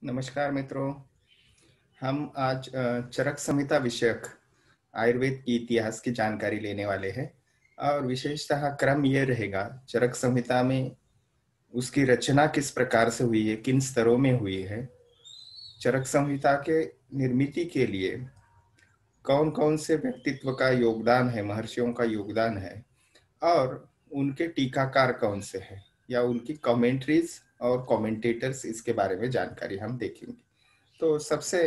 नमस्कार मित्रों। हम आज चरक संहिता विषयक आयुर्वेद की इतिहास की जानकारी लेने वाले हैं और विशेषतः क्रम ये रहेगा चरक संहिता में उसकी रचना किस प्रकार से हुई है, किन स्तरों में हुई है, चरक संहिता के निर्मिति के लिए कौन कौन से व्यक्तित्व का योगदान है, महर्षियों का योगदान है और उनके टीकाकार कौन से हैं या उनकी कमेंट्रीज और कमेंटेटर्स, इसके बारे में जानकारी हम देखेंगे। तो सबसे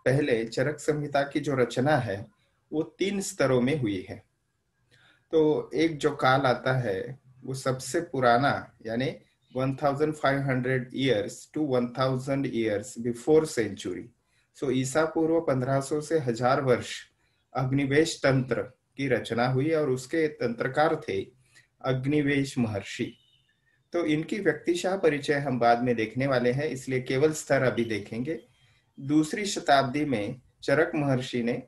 पहले चरक संहिता की जो रचना है वो 3 स्तरों में हुई है। तो एक जो काल आता है वो सबसे पुराना, यानी 1500 years to 1000 years before century, so ईसा पूर्व 1500 से 1000 वर्ष अग्निवेश तंत्र की रचना हुई और उसके तंत्रकार थे अग्निवेश महर्षि। तो इनकी व्यक्तिशः परिचय हम बाद में देखने वाले हैं, इसलिए केवल स्तर अभी देखेंगे। दूसरी शताब्दी में चरक महर्षि ने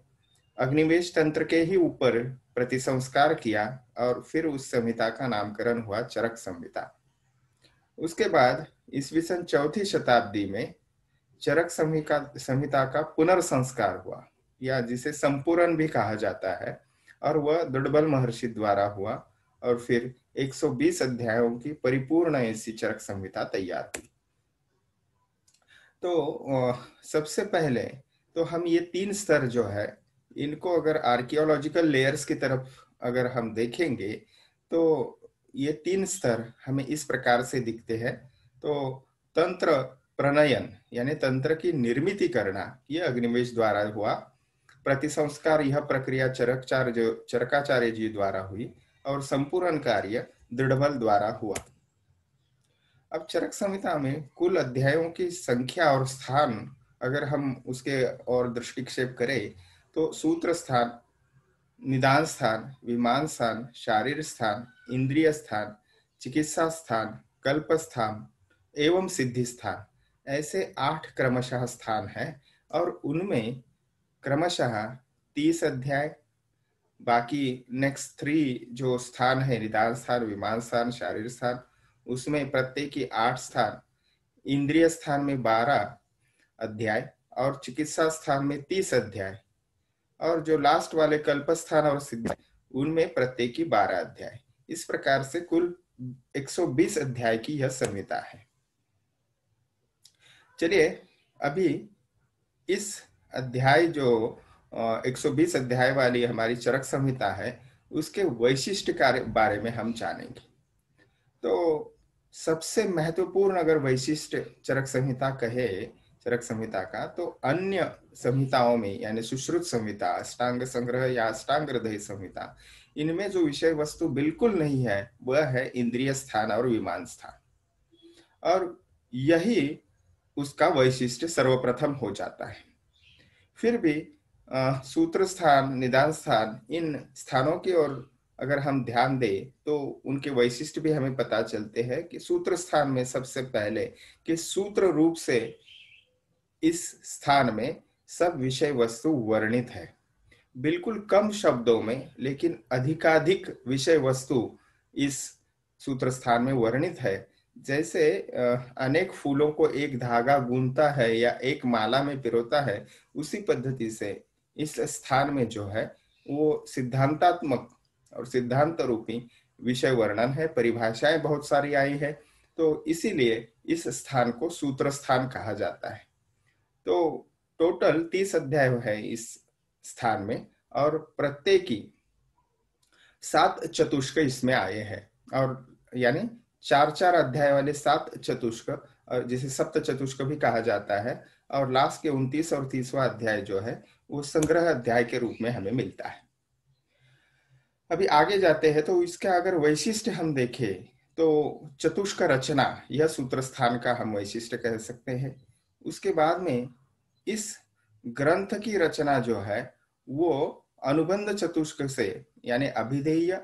अग्निवेश तंत्र के ही ऊपर प्रतिसंस्कार किया और फिर उस संहिता का नामकरण हुआ चरक संहिता। उसके बाद ईस्वी सन चौथी शताब्दी में चरक संहिता का पुनर्संस्कार हुआ, या जिसे संपूर्ण भी कहा जाता है, और वह दुडबल महर्षि द्वारा हुआ और फिर 120 अध्यायों की परिपूर्ण ऐसी चरक संहिता तैयार हुई। तो सबसे पहले तो हम ये 3 स्तर जो है इनको अगर आर्कियोलॉजिकल लेयर्स की तरफ अगर हम देखेंगे तो ये 3 स्तर हमें इस प्रकार से दिखते हैं। तो तंत्र प्रणयन यानी तंत्र की निर्मिति करना ये अग्निवेश द्वारा हुआ। प्रतिसंस्कार यह प्रक्रिया चरकाचार्य जी द्वारा हुई और संपूर्ण कार्य दृढ़बल द्वारा हुआ। अब चरक संहिता में कुल अध्यायों की संख्या और स्थान अगर हम उसके और दृष्टिक्षेप करें तो सूत्र स्थान, निदान स्थान, विमान स्थान, शारीर स्थान, इंद्रिय स्थान, चिकित्सा स्थान, कल्प स्थान एवं सिद्धि स्थान, ऐसे 8 क्रमशः स्थान हैं और उनमें क्रमशः 30 अध्याय, बाकी नेक्स्ट 3 जो स्थान है, निदान स्थान, विमान स्थान, शारीर स्थान, उसमें प्रत्येक की 8 स्थान, इंद्रिय स्थान में 12 अध्याय और चिकित्सा स्थान में 30 अध्याय, और जो लास्ट वाले कल्प स्थान और सिद्ध उनमें प्रत्येक की 12 अध्याय। इस प्रकार से कुल 120 अध्याय की यह संहिता है। चलिए अभी इस अध्याय जो 120 अध्याय वाली हमारी चरक संहिता है उसके वैशिष्ट के बारे में हम जानेंगे। तो सबसे महत्वपूर्ण अगर वैशिष्ट चरक संहिता कहे, चरक संहिता का, तो अन्य संहिताओं में यानी सुश्रुत संहिता, अष्टांग संग्रह या अष्टांग हृदय संहिता, इनमें जो विषय वस्तु बिल्कुल नहीं है वह है इंद्रिय स्थान और विमान स्थान, और यही उसका वैशिष्ट सर्वप्रथम हो जाता है। फिर भी सूत्र स्थान, निदान स्थान, इन स्थानों की ओर अगर हम ध्यान दें तो उनके वैशिष्ट भी हमें पता चलते हैं कि सूत्र स्थान में सबसे पहले कि सूत्र रूप से इस स्थान में सब विषय वस्तु वर्णित है, बिल्कुल कम शब्दों में लेकिन अधिकाधिक विषय वस्तु इस सूत्र स्थान में वर्णित है। जैसे अनेक फूलों को एक धागा गूंथता है या एक माला में पिरोता है, उसी पद्धति से इस स्थान में जो है वो सिद्धांतात्मक और सिद्धांत रूपी विषय वर्णन है, परिभाषाएं बहुत सारी आई है, तो इसीलिए इस स्थान को सूत्र स्थान कहा जाता है। तो टोटल 30 अध्याय है इस स्थान में और प्रत्येकी 7 चतुष्क इसमें आए हैं, और यानी 4-4 अध्याय वाले 7 चतुष्क, और जिसे सप्त चतुष्क भी कहा जाता है, और लास्ट के 29 और 30वां अध्याय जो है वो संग्रह अध्याय के रूप में हमें मिलता है। अभी आगे जाते हैं तो इसका अगर वैशिष्ट हम देखें तो चतुष्क रचना यह सूत्र स्थान का हम वैशिष्ट कह सकते हैं। उसके बाद में इस ग्रंथ की रचना जो है वो अनुबंध चतुष्क से, यानी अभिधेय,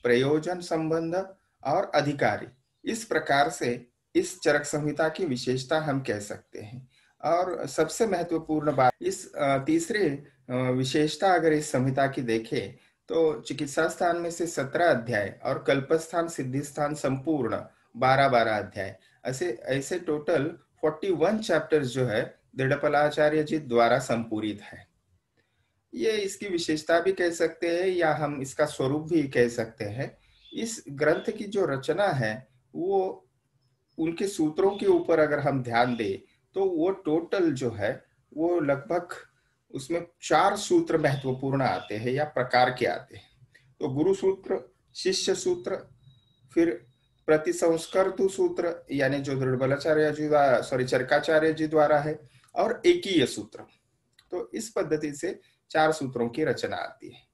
प्रयोजन, संबंध और अधिकारी, इस प्रकार से इस चरक संहिता की विशेषता हम कह सकते हैं। और सबसे महत्वपूर्ण बात इस तीसरी विशेषता अगर इस संहिता की देखें तो चिकित्सा स्थान में से 17 अध्याय और कल्पस्थान, सिद्धि स्थान संपूर्ण 12-12 अध्याय, ऐसे ऐसे टोटल 41 चैप्टर्स जो है दृढ़पलाचार्य जी द्वारा संपूरित है। ये इसकी विशेषता भी कह सकते हैं या हम इसका स्वरूप भी कह सकते हैं। इस ग्रंथ की जो रचना है वो उनके सूत्रों के ऊपर अगर हम ध्यान दें तो वो टोटल जो है वो लगभग उसमें 4 सूत्र महत्वपूर्ण आते हैं या प्रकार के आते हैं। तो गुरु सूत्र, शिष्य सूत्र, फिर प्रतिसंस्कृत सूत्र यानी जो दृढ़बलाचार्य जी द्वारा चरकाचार्य जी द्वारा है, और एकीय सूत्र। तो इस पद्धति से 4 सूत्रों की रचना आती है।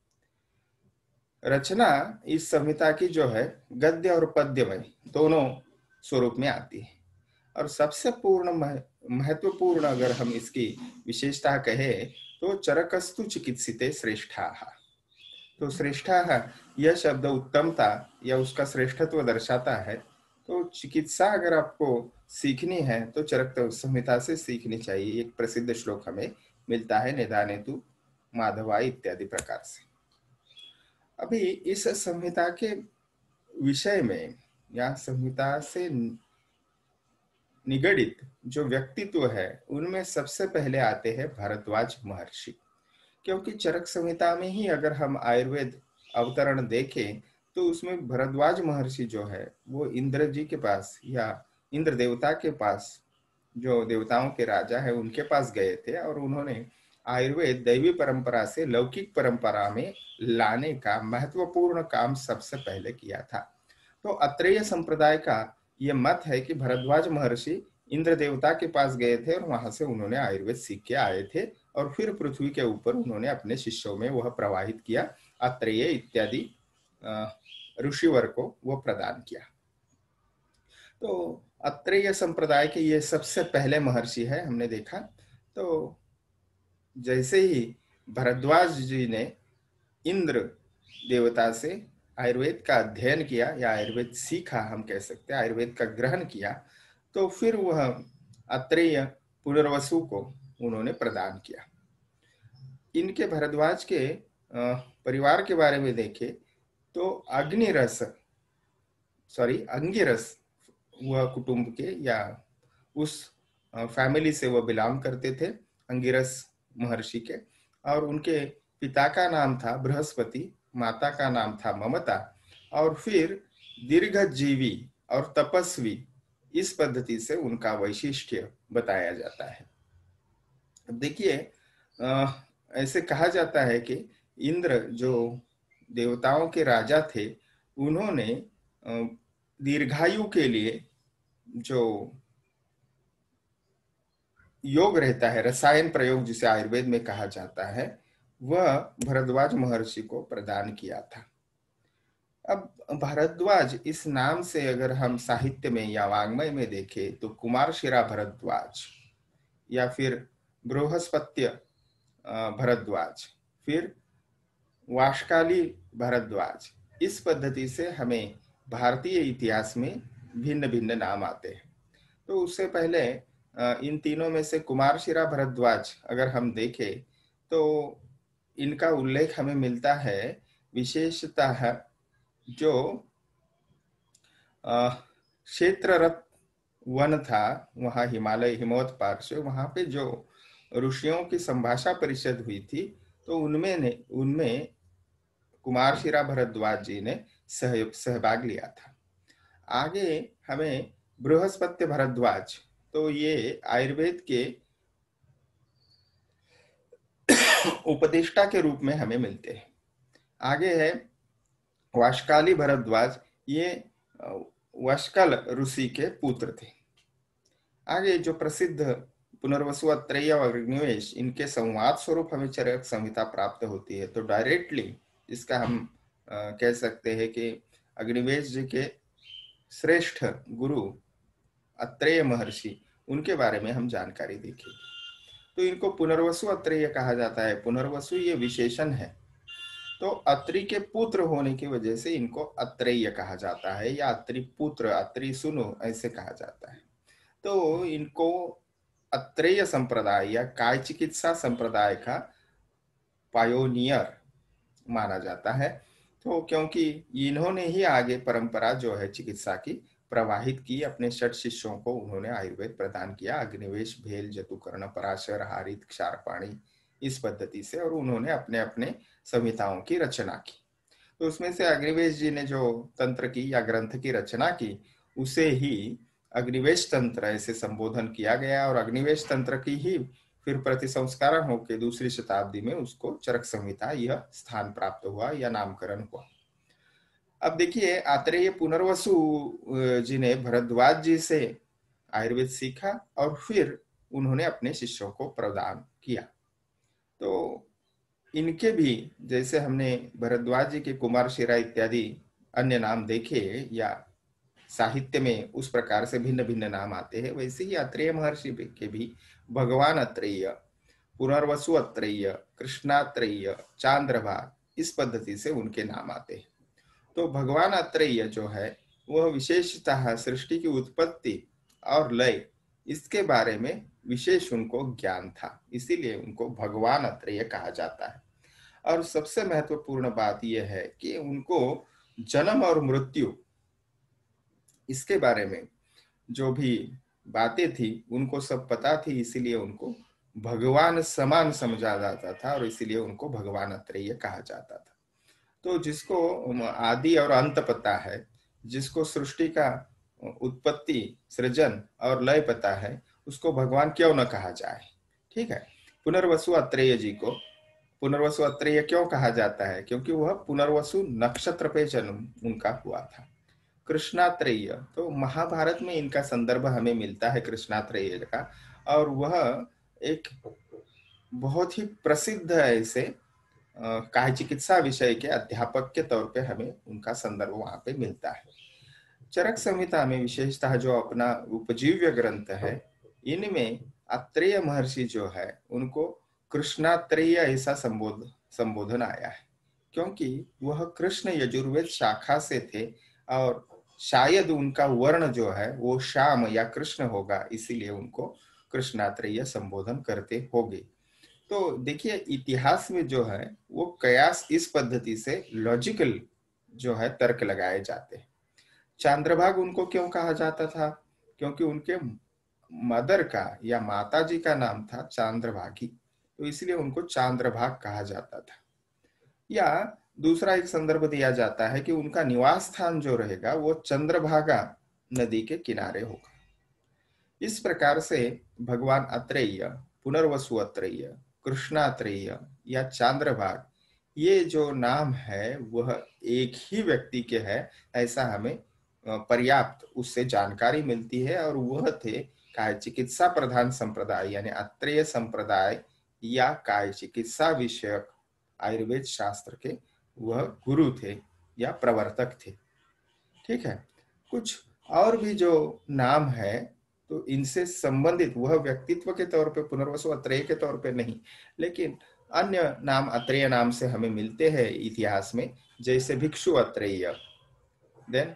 रचना इस संहिता की जो है गद्य और पद्य में दोनों स्वरूप में आती है। और सबसे महत्वपूर्ण अगर हम इसकी विशेषता कहें तो चरकस्तु चिकित्सिते श्रेष्ठा। तो श्रेष्ठा यह शब्द उत्तमता या उसका श्रेष्ठत्व दर्शाता है। तो चिकित्सा अगर आपको सीखनी है तो चरक संहिता से सीखनी चाहिए। एक प्रसिद्ध श्लोक हमें मिलता है, निदाने तु माधवाई इत्यादि प्रकार से। अभी इस संहिता के विषय में या संहिता से निगडित जो व्यक्तित्व है उनमें सबसे पहले आते हैं भारद्वाज महर्षि। क्योंकि चरक संहिता में ही अगर हम आयुर्वेद अवतरण देखें तो उसमें भरद्वाज महर्षि जो है वो इंद्र जी के पास या इंद्र देवता के पास, जो देवताओं के राजा है, उनके पास गए थे और उन्होंने आयुर्वेद दैवी परंपरा से लौकिक परंपरा में लाने का महत्वपूर्ण काम सबसे पहले किया था। तो अत्रेय संप्रदाय का ये मत है कि भरद्वाज महर्षि इंद्र देवता के पास गए थे और वहां से उन्होंने आयुर्वेद सीख के आए थे और फिर पृथ्वी के ऊपर उन्होंने अपने शिष्यों में वह प्रवाहित किया, अत्रेय इत्यादि ऋषिवर को वो प्रदान किया। तो अत्रेय संप्रदाय के ये सबसे पहले महर्षि है हमने देखा। तो जैसे ही भरद्वाज जी ने इंद्र देवता से आयुर्वेद का अध्ययन किया या आयुर्वेद सीखा, हम कह सकते हैं आयुर्वेद का ग्रहण किया, तो फिर वह अत्रेय पुनर्वसु को उन्होंने प्रदान किया। इनके भरद्वाज के परिवार के बारे में देखें तो अंगिरस वह कुटुंब के या उस फैमिली से वह बिलोंग करते थे, अंगिरस महर्षि के। और उनके पिता का नाम था बृहस्पति, माता का नाम था ममता, और फिर दीर्घजीवी और तपस्वी, इस पद्धति से उनका वैशिष्ट्य बताया जाता है। देखिए, ऐसे कहा जाता है कि इंद्र जो देवताओं के राजा थे, उन्होंने दीर्घायु के लिए जो योग रहता है, रसायन प्रयोग जिसे आयुर्वेद में कहा जाता है, वह भरद्वाज महर्षि को प्रदान किया था। अब भारद्वाज इस नाम से अगर हम साहित्य में या वाङ्मय में देखें तो कुमार शिरा भरद्वाज या फिर बृहस्पत्य भरद्वाज, फिर वाशकाली भरद्वाज, इस पद्धति से हमें भारतीय इतिहास में भिन्न भिन्न नाम आते हैं। तो उससे पहले इन तीनों में से कुमार शिरा भरद्वाज अगर हम देखें तो इनका उल्लेख हमें मिलता है विशेषतः जो क्षेत्ररथ वन था वहाँ हिमालय हिमवत पार्श्व, वहाँ पे जो ऋषियों की संभाषा परिषद हुई थी, तो उनमें कुमार शिरा भरद्वाज जी ने सहभाग लिया था। आगे हमें बृहस्पत्य भरद्वाज, तो ये आयुर्वेद के उपदेष्टा के रूप में हमें मिलते हैं। आगे है वाशकाली भरद्वाज, ये वाशकल ऋषि के पुत्र थे। आगे जो प्रसिद्ध पुनर्वसु, अत्रेय और अग्निवेश, इनके संवाद स्वरूप हमें चरक संहिता प्राप्त होती है। तो डायरेक्टली इसका हम कह सकते हैं कि अग्निवेश जी के श्रेष्ठ गुरु अत्रेय महर्षि, उनके बारे में हम जानकारी देखें तो इनको पुनर्वसु अत्रेय कहा जाता है। पुनर्वसु ये विशेषण है, तो अत्रि के पुत्र होने की वजह से इनको अत्रेय कहा जाता है या अत्रि पुत्र, अत्रि सुनो, ऐसे कहा जाता है। तो इनको अत्रेय संप्रदाय या काय चिकित्सा संप्रदाय का पायोनियर माना जाता है। तो क्योंकि इन्होंने ही आगे परंपरा जो है चिकित्सा की प्रवाहित की। अपने 6 शिष्यों को उन्होंने आयुर्वेद प्रदान किया, अग्निवेश, भेल, जतुकर्ण, पराशर, हारित, क्षारपाणी, इस पद्धति से, और उन्होंने अपने अपने संहिताओं की रचना की। तो उसमें से अग्निवेश जी ने जो तंत्र की या ग्रंथ की रचना की, उसे ही अग्निवेश तंत्र ऐसे संबोधन किया गया, और अग्निवेश तंत्र की ही फिर प्रतिसंस्करण होकर दूसरी शताब्दी में उसको चरक संहिता यह स्थान प्राप्त हुआ या नामकरण हुआ। अब देखिए, आत्रेय पुनर्वसु जी ने भरद्वाज जी से आयुर्वेद सीखा और फिर उन्होंने अपने शिष्यों को प्रदान किया। तो इनके भी, जैसे हमने भरद्वाज जी के कुमार शिरा इत्यादि अन्य नाम देखे या साहित्य में उस प्रकार से भिन्न भिन्न नाम आते हैं, वैसे ही अत्रेय महर्षि के भी भगवान अत्रेय, पुनर्वसु अत्रेय, कृष्णात्रेय, चांद्रभाग, इस पद्धति से उनके नाम आते हैं। तो भगवान अत्रेय जो है वह विशेषतः सृष्टि की उत्पत्ति और लय, इसके बारे में विशेष उनको ज्ञान था, इसीलिए उनको भगवान अत्रेय कहा जाता है। और सबसे महत्वपूर्ण बात यह है कि उनको जन्म और मृत्यु, इसके बारे में जो भी बातें थी उनको सब पता थी, इसीलिए उनको भगवान समान समझा जाता था और इसीलिए उनको भगवान अत्रेय कहा जाता था। तो जिसको आदि और अंत पता है, जिसको सृष्टि का उत्पत्ति, सृजन और लय पता है, उसको भगवान क्यों न कहा जाए। ठीक है। पुनर्वसु अत्रेय जी को पुनर्वसु अत्रेय क्यों कहा जाता है? क्योंकि वह पुनर्वसु नक्षत्र पे जन्म उनका हुआ था। कृष्णात्रेय, तो महाभारत में इनका संदर्भ हमें मिलता है कृष्णात्रेय का, और वह एक बहुत ही प्रसिद्ध ऐसे काय चिकित्सा विषय के अध्यापक के तौर पे हमें उनका संदर्भ वहां पे मिलता है। चरक संहिता में विशेषतः जो अपना उपजीव्य ग्रंथ है, इनमें अत्रेय महर्षि जो है उनको कृष्णात्रेय ऐसा संबोधन आया है, क्योंकि वह कृष्ण यजुर्वेद शाखा से थे और शायद उनका वर्ण जो है वो श्याम या कृष्ण होगा, इसीलिए उनको कृष्णात्रेय संबोधन करते होंगे। तो देखिए, इतिहास में जो है वो कयास इस पद्धति से लॉजिकल जो है तर्क लगाए जाते हैं। चांद्रभाग उनको क्यों कहा जाता था? क्योंकि उनके मदर का या माता जी का नाम था चांद्रभागी, तो इसलिए उनको चांद्रभाग कहा जाता था। या दूसरा एक संदर्भ दिया जाता है कि उनका निवास स्थान जो रहेगा वो चंद्रभागा नदी के किनारे होगा। इस प्रकार से भगवान अत्रेय, पुनर्वसु अत्रेय, कृष्णात्रेय या चांद्रभाग, ये जो नाम है वह एक ही व्यक्ति के है, ऐसा हमें पर्याप्त उससे जानकारी मिलती है। और वह थे काय चिकित्सा प्रधान संप्रदाय यानी अत्रेय संप्रदाय या काय चिकित्सा विषयक आयुर्वेद शास्त्र के वह गुरु थे या प्रवर्तक थे। ठीक है। कुछ और भी जो नाम है, तो इनसे संबंधित वह व्यक्तित्व के तौर पे पुनर्वसु अत्रेय के तौर पे नहीं, लेकिन अन्य नाम अत्रेय नाम से हमें मिलते हैं इतिहास में, जैसे भिक्षु अत्रेय। देन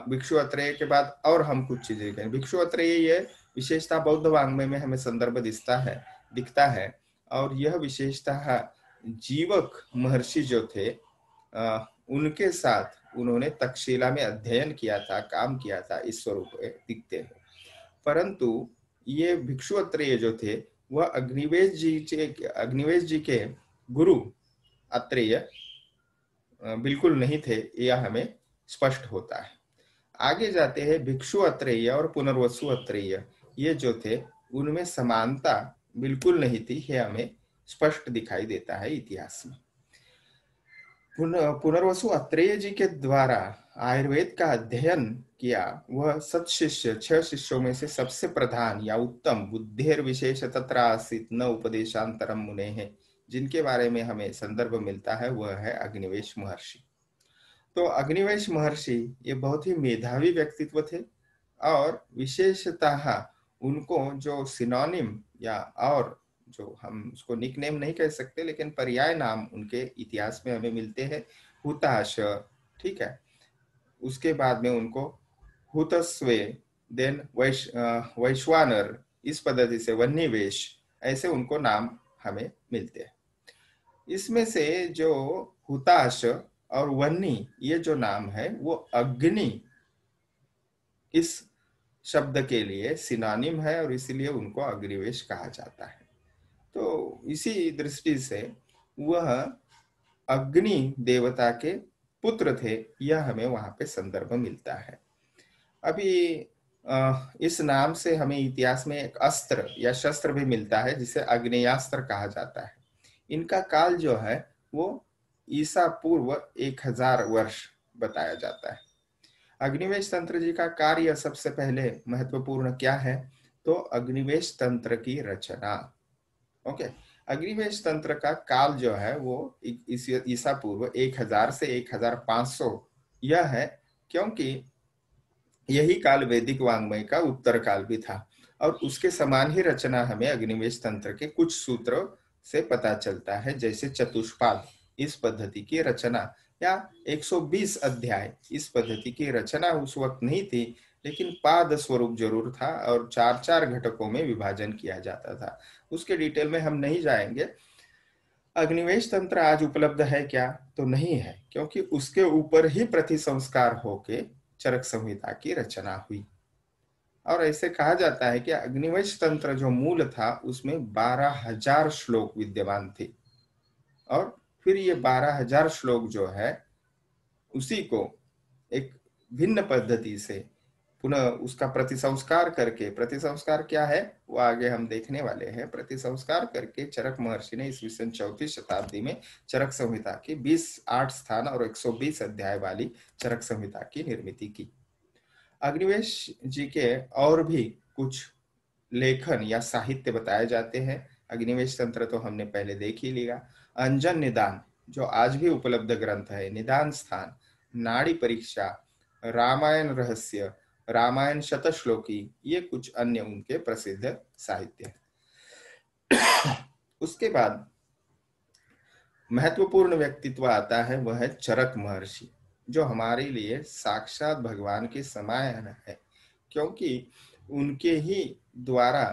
भिक्षु अत्रेय के बाद और हम कुछ चीजें करें। भिक्षु अत्रेय ये विशेषता बौद्ध वाङ्मय में हमें संदर्भ दिखता है, और यह विशेषता जीवक महर्षि जो थे उनके साथ उन्होंने तक्षशिला में अध्ययन किया था, काम किया था, इस स्वरूप में दिखते हैं। परंतु ये भिक्षु अत्रेय जो थे वह अग्निवेश जी के गुरु अत्रेय बिल्कुल नहीं थे, यह हमें स्पष्ट होता है। आगे जाते हैं, भिक्षु अत्रेय और पुनर्वसु अत्रेय ये जो थे उनमें समानता बिल्कुल नहीं थी, यह हमें स्पष्ट दिखाई देता है इतिहास में। पुनर्वसु अत्रेय जी के द्वारा आयुर्वेद का अध्ययन किया वह सत्शिष्य, 6 शिष्यों में से सबसे प्रधान या उत्तम, बुद्धेर विशेष तत्र आसीत न उपदेशांतरम मुने है, जिनके बारे में हमें संदर्भ मिलता है वह है अग्निवेश महर्षि। तो अग्निवेश महर्षि ये बहुत ही मेधावी व्यक्तित्व थे, और विशेषतः उनको जो सिनोनिम या और जो हम उसको निकनेम नहीं कह सकते लेकिन पर्याय नाम उनके इतिहास में हमें मिलते हैं, हुताश। ठीक है। उसके बाद में उनको हुतस्वे, देन वैश्वानर, इस पद्धति से वन्यवेश, ऐसे उनको नाम हमें मिलते हैं। इसमें से जो हुताश और वन्नी ये जो नाम है वो अग्नि इस शब्द के लिए सिनोनिम है और इसीलिए उनको अग्निवेश कहा जाता है। तो इसी दृष्टि से वह अग्नि देवता के पुत्र थे, यह हमें वहां पे संदर्भ मिलता है। अभी इस नाम से हमें इतिहास में एक अस्त्र या शस्त्र भी मिलता है जिसे अग्नेयास्त्र कहा जाता है। इनका काल जो है वो ईसा पूर्व 1000 वर्ष बताया जाता है। अग्निवेश तंत्र जी का कार्य सबसे पहले महत्वपूर्ण क्या है, तो अग्निवेश तंत्र की रचना। ओके, अग्निवेश तंत्र का काल जो है वो ईसा पूर्व 1000 से 1500 यह है, क्योंकि यही काल वैदिक वाङ्मय का उत्तर काल भी था और उसके समान ही रचना हमें अग्निवेश तंत्र के कुछ सूत्रों से पता चलता है, जैसे चतुष्पाद इस पद्धति की रचना या 120 अध्याय इस पद्धति की रचना उस वक्त नहीं थी, लेकिन पाद स्वरूप जरूर था और चार चार घटकों में विभाजन किया जाता था। उसके डिटेल में हम नहीं जाएंगे। अग्निवेश तंत्र आज उपलब्ध है क्या, तो नहीं है, क्योंकि उसके ऊपर ही प्रतिसंस्कार होके चरक संहिता की रचना हुई। और ऐसे कहा जाता है कि अग्निवेश तंत्र जो मूल था उसमें 12,000 श्लोक विद्यमान थे और फिर ये 12,000 श्लोक जो है उसी को एक भिन्न पद्धति से पुनः उसका प्रतिसंस्कार करके, प्रतिसंस्कार क्या है वो आगे हम देखने वाले हैं, प्रतिसंस्कार करके चरक महर्षि ने ईस्वी 34 शताब्दी में चरक संहिता की 20 स्थान और 120 अध्याय वाली चरक संहिता की निर्मिति की। अग्निवेश जी के और भी कुछ लेखन या साहित्य बताए जाते हैं। अग्निवेश तंत्र तो हमने पहले देख ही लिया। अंजन निदान जो आज भी उपलब्ध ग्रंथ है, निदान स्थान, नाड़ी परीक्षा, रामायण रहस्य, रामायण शतश्लोकी, ये कुछ अन्य उनके प्रसिद्ध साहित्य है। उसके बाद महत्वपूर्ण व्यक्तित्व आता है, वह है चरक महर्षि, जो हमारे लिए साक्षात भगवान के समान है, क्योंकि उनके ही द्वारा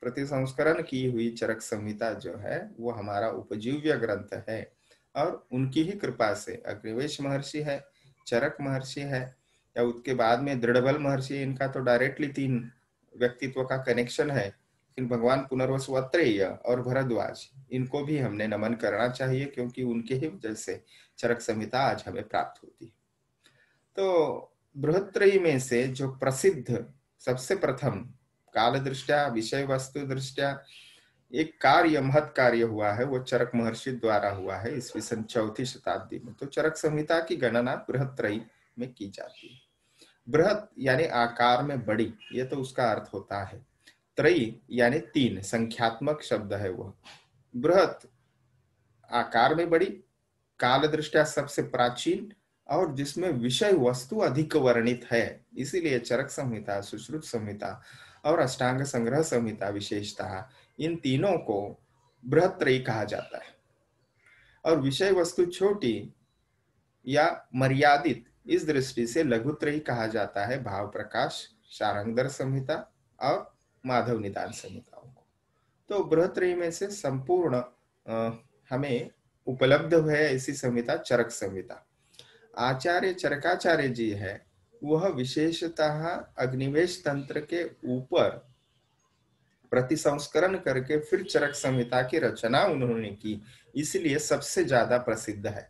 प्रतिसंस्करण की हुई चरक संहिता जो है वो हमारा उपजीव्य ग्रंथ है और उनकी ही कृपा से अग्निवेश महर्षि है, चरक महर्षि है, या उसके बाद में दृढ़बल महर्षि, इनका तो डायरेक्टली 3 व्यक्तित्व का कनेक्शन है, लेकिन भगवान पुनर्वसु अत्रेय और भरद्वाज, इनको भी हमने नमन करना चाहिए, क्योंकि उनके ही वजह से चरक संहिता आज हमें प्राप्त होती है। तो बृहत्त्रयी में से जो प्रसिद्ध सबसे प्रथम काल दृष्टया विषय वस्तु दृष्टया एक कार्य महत् कार्य हुआ है, वो चरक महर्षि द्वारा हुआ है ईस्वी सन 4 शताब्दी में। तो चरक संहिता की गणना बृहत्त्रयी में की जाती है। बृहत यानी आकार में बड़ी, ये तो उसका अर्थ होता है। त्रयी यानी 3 संख्यात्मक शब्द है वह। बृहत आकार में बड़ी, काल दृष्टया सबसे प्राचीन और जिसमें विषय वस्तु अधिक वर्णित है, इसीलिए चरक संहिता, सुश्रुत संहिता और अष्टांग संग्रह संहिता विशेषतः इन तीनों को बृहत्त्रयी कहा जाता है। और विषय वस्तु छोटी या मर्यादित, इस दृष्टि से लघुत्रयी कहा जाता है भाव प्रकाश, शारंगधर संहिता और माधव निदान संहिताओं को। तो बृहत्त्रयी में से संपूर्ण हमें उपलब्ध है ऐसी संहिता चरक संहिता। आचार्य चरकाचार्य जी है, वह विशेषतः अग्निवेश तंत्र के ऊपर प्रतिसंस्करण करके फिर चरक संहिता की रचना उन्होंने की, इसलिए सबसे ज्यादा प्रसिद्ध है।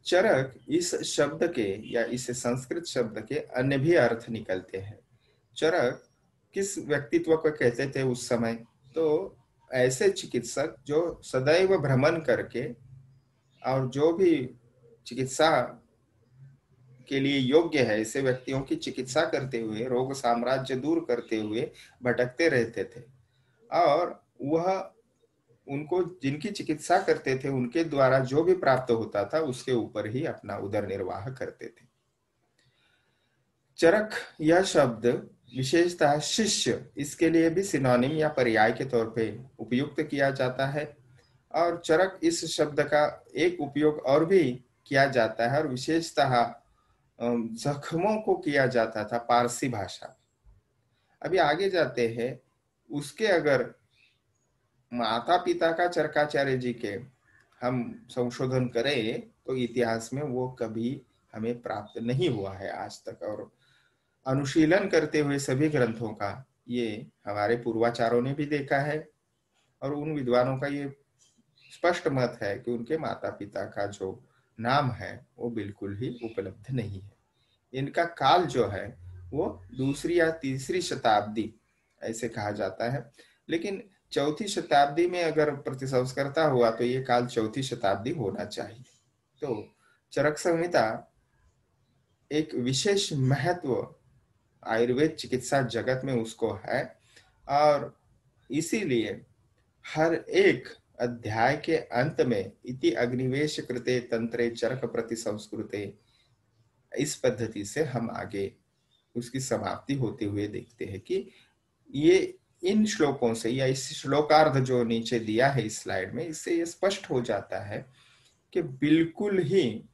चरक इस शब्द के या इस संस्कृत शब्द के अन्य भी अर्थ निकलते हैं। चरक किस व्यक्तित्व को कहते थे उस समय, तो ऐसे चिकित्सक जो सदैव भ्रमण करके और जो भी चिकित्सा के लिए योग्य है ऐसे व्यक्तियों की चिकित्सा करते हुए, रोग साम्राज्य दूर करते हुए भटकते रहते थे और वह उनको जिनकी चिकित्सा करते थे उनके द्वारा जो भी प्राप्त होता था उसके ऊपर ही अपना उदर निर्वाह करते थे। चरक यह शब्द विशेषतः शिष्य, इसके लिए भी सिनोनिम या पर्याय के तौर पे उपयुक्त किया जाता है। और चरक इस शब्द का एक उपयोग और भी किया जाता है और विशेषतः जख्मों को किया जाता था पारसी भाषा। अभी आगे जाते हैं, उसके अगर माता पिता का चरकाचार्य जी के हम संशोधन करें तो इतिहास में वो कभी हमें प्राप्त नहीं हुआ है आज तक। और अनुशीलन करते हुए सभी ग्रंथों का ये हमारे पूर्वाचारों ने भी देखा है, और उन विद्वानों का ये स्पष्ट मत है कि उनके माता पिता का जो नाम है वो बिल्कुल ही उपलब्ध नहीं है। इनका काल जो है वो दूसरी या तीसरी शताब्दी ऐसे कहा जाता है, लेकिन चौथी शताब्दी में अगर प्रतिसंस्करता हुआ तो ये काल चौथी शताब्दी होना चाहिए। तो चरक संहिता एक विशेष महत्व आयुर्वेद चिकित्सा जगत में उसको है, और इसीलिए हर एक अध्याय के अंत में इति अग्निवेश कृते तंत्रे चरक प्रति संस्कृते, इस पद्धति से हम आगे उसकी समाप्ति होते हुए देखते हैं कि ये इन श्लोकों से या इस श्लोकार्ध जो नीचे दिया है इस स्लाइड में, इससे ये स्पष्ट हो जाता है कि बिल्कुल ही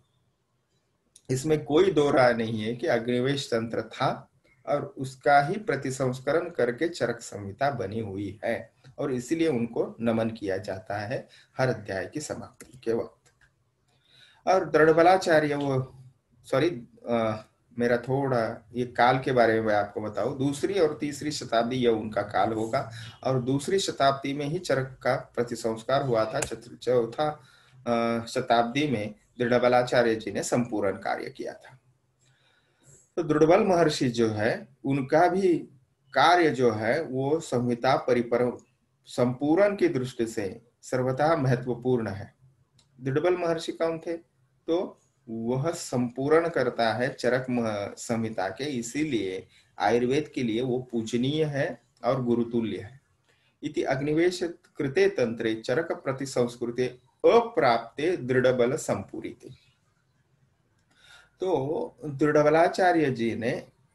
इसमें कोई दो राय नहीं है कि अग्निवेश तंत्र था और उसका ही प्रतिसंस्करण करके चरक संहिता बनी हुई है, और इसीलिए उनको नमन किया जाता है हर अध्याय की समाप्ति के वक्त। और दृढ़बलाचार्य वो सॉरी मेरा थोड़ा ये काल के बारे में मैं आपको बताऊं, दूसरी और तीसरी शताब्दी यह उनका काल होगा, और दूसरी शताब्दी में ही चरक का प्रतिसंस्कार हुआ था। चौथा शताब्दी में दृढ़बलाचार्य जी ने संपूर्ण कार्य किया था। तो दृढ़बल महर्षि जो है उनका भी कार्य जो है वो संहिता परिपर संपूर्ण की दृष्टि से सर्वथा महत्वपूर्ण है। दृढ़बल महर्षि कौन थे? तो वह संपूर्ण करता है चरक संहिता के, इसीलिए आयुर्वेद के लिए वो पूजनीय है और गुरुतुल्य है। इति अग्निवेश कृते तंत्रे चरक प्रति संस्कृते अप्राप्ते दृढ़बल संपूरिते। तो दृढ़बलाचार्य जी ने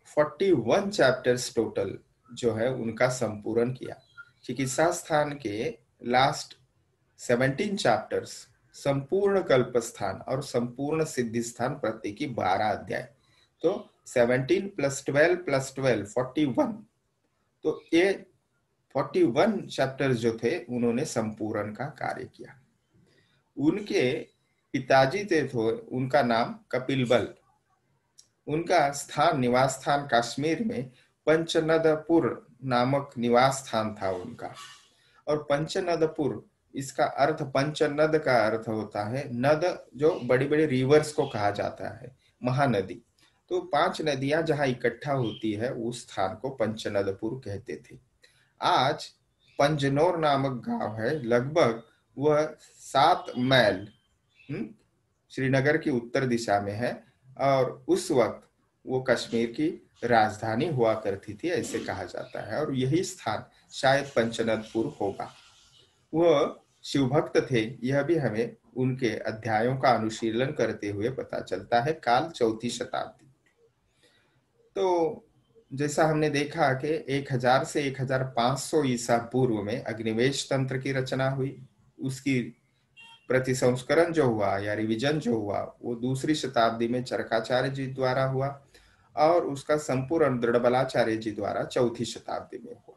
41 चैप्टर्स टोटल जो है उनका संपूर्ण किया। चिकित्सा स्थान के लास्ट 17 चैप्टर्स, संपूर्ण कल्प स्थान और संपूर्ण सिद्धि स्थान प्रत्येकी 12 अध्याय, तो 17 प्लस 12 प्लस 12 41। तो ये 41 चैप्टर्स जो थे उन्होंने संपूर्ण का कार्य किया। उनके पिताजी थे तो उनका नाम कपिल बल, उनका स्थान निवास स्थान कश्मीर में पंचनदपुर नामक निवास स्थान था उनका। और पंचनदपुर, इसका अर्थ पंचनद का अर्थ होता है नद, जो बड़ी बड़ी रिवर्स को कहा जाता है, महानदी। तो 5 नदियां जहां इकट्ठा होती है उस स्थान को पंचनदपुर कहते थे। आज पंजनौर नामक गांव है, लगभग वह 7 मैल श्रीनगर की उत्तर दिशा में है, और उस वक्त वो कश्मीर की राजधानी हुआ करती थी ऐसे कहा जाता है, और यही स्थान शायद पंचनदपुर होगा। वह शिव भक्त थे, यह भी हमें उनके अध्यायों का अनुशीलन करते हुए पता चलता है। काल चौथी शताब्दी। तो जैसा हमने देखा कि 1000 से 1500 ईसा पूर्व में अग्निवेश तंत्र की रचना हुई, उसकी प्रतिसंस्करण जो हुआ या रिवीजन जो हुआ वो दूसरी शताब्दी में चरकाचार्य जी द्वारा हुआ, और उसका संपूर्ण दृढ़बलाचार्य जी द्वारा चौथी शताब्दी में हुआ।